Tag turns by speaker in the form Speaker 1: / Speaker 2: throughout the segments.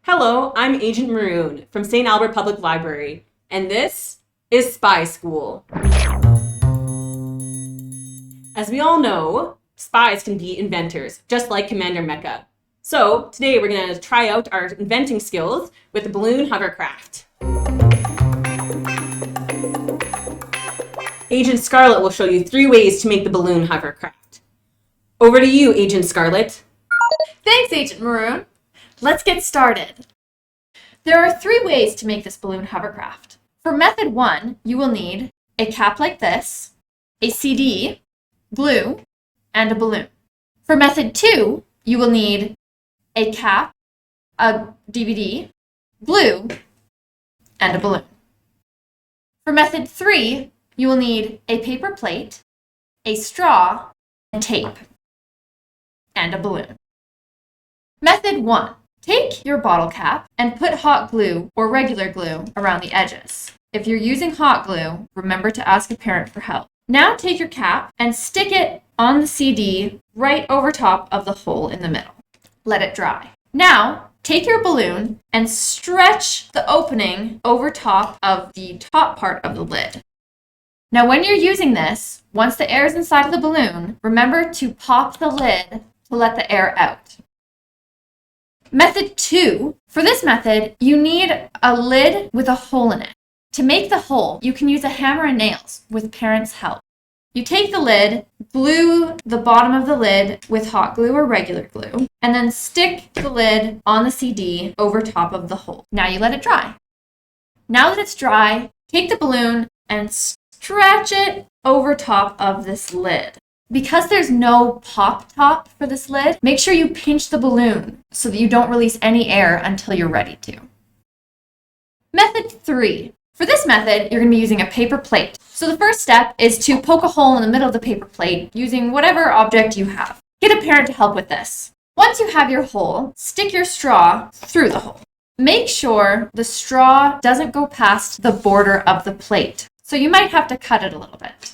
Speaker 1: Hello, I'm Agent Maroon from St. Albert Public Library, and this is Spy School. As we all know, spies can be inventors, just like Commander Mecha. So today we're going to try out our inventing skills with the balloon hovercraft. Agent Scarlet will show you 3 ways to make the balloon hovercraft. Over to you, Agent Scarlet.
Speaker 2: Thanks, Agent Maroon. Let's get started. There are 3 ways to make this balloon hovercraft. For method 1, you will need a cap like this, a CD, glue, and a balloon. For method 2, you will need a cap, a DVD, glue, and a balloon. For method 3, you will need a paper plate, a straw, and tape, and a balloon. Method 1. Take your bottle cap and put hot glue or regular glue around the edges. If you're using hot glue, remember to ask a parent for help. Now take your cap and stick it on the CD right over top of the hole in the middle. Let it dry. Now, take your balloon and stretch the opening over top of the top part of the lid. Now, when you're using this, once the air is inside of the balloon, remember to pop the lid to let the air out. Method 2. For this method, you need a lid with a hole in it. To make the hole, you can use a hammer and nails with parents' help. You take the lid, glue the bottom of the lid with hot glue or regular glue, and then stick the lid on the CD over top of the hole. Now you let it dry. Now that it's dry, take the balloon and stretch it over top of this lid. Because there's no pop top for this lid, make sure you pinch the balloon so that you don't release any air until you're ready to. Method 3. For this method, you're going to be using a paper plate. So the first step is to poke a hole in the middle of the paper plate using whatever object you have. Get a parent to help with this. Once you have your hole, stick your straw through the hole. Make sure the straw doesn't go past the border of the plate, so you might have to cut it a little bit.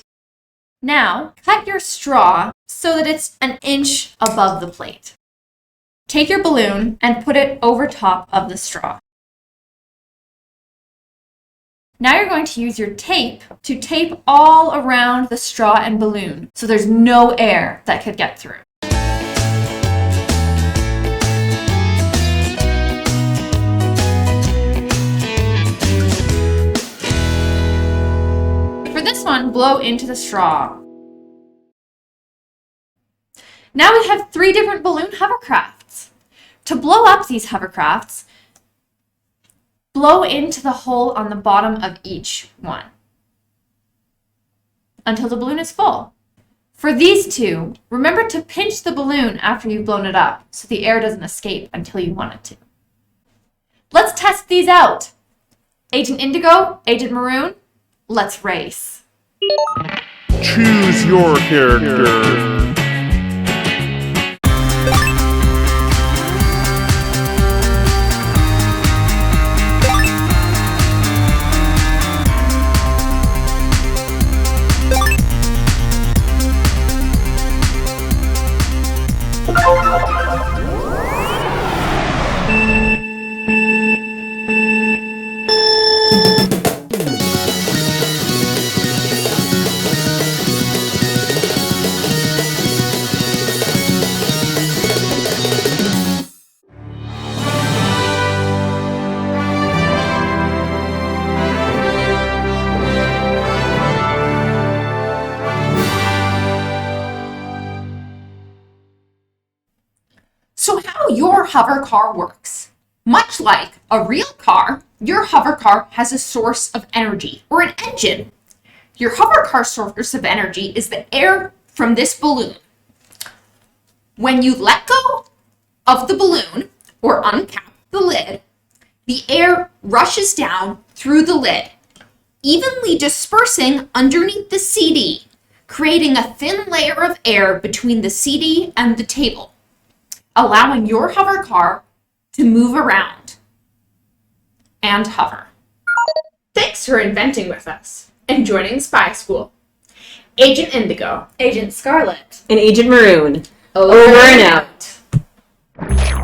Speaker 2: Now, cut your straw so that it's an inch above the plate. Take your balloon and put it over top of the straw. Now you're going to use your tape to tape all around the straw and balloon so there's no air that could get through. For this one, blow into the straw. Now we have 3 different balloon hovercrafts. To blow up these hovercrafts, blow into the hole on the bottom of each one until the balloon is full. For these 2, remember to pinch the balloon after you've blown it up so the air doesn't escape until you want it to. Let's test these out. Agent Indigo, Agent Maroon, let's race.
Speaker 3: Choose your character.
Speaker 4: So how your hover car works. Much like a real car, your hover car has a source of energy, or an engine. Your hover car source of energy is the air from this balloon. When you let go of the balloon, or uncap the lid, the air rushes down through the lid, evenly dispersing underneath the CD, creating a thin layer of air between the CD and the table, allowing your hover car to move around and hover.
Speaker 1: Thanks for inventing with us and joining Spy School. Agent Indigo,
Speaker 2: Agent Scarlet,
Speaker 1: and Agent Maroon,
Speaker 2: over
Speaker 1: over and out.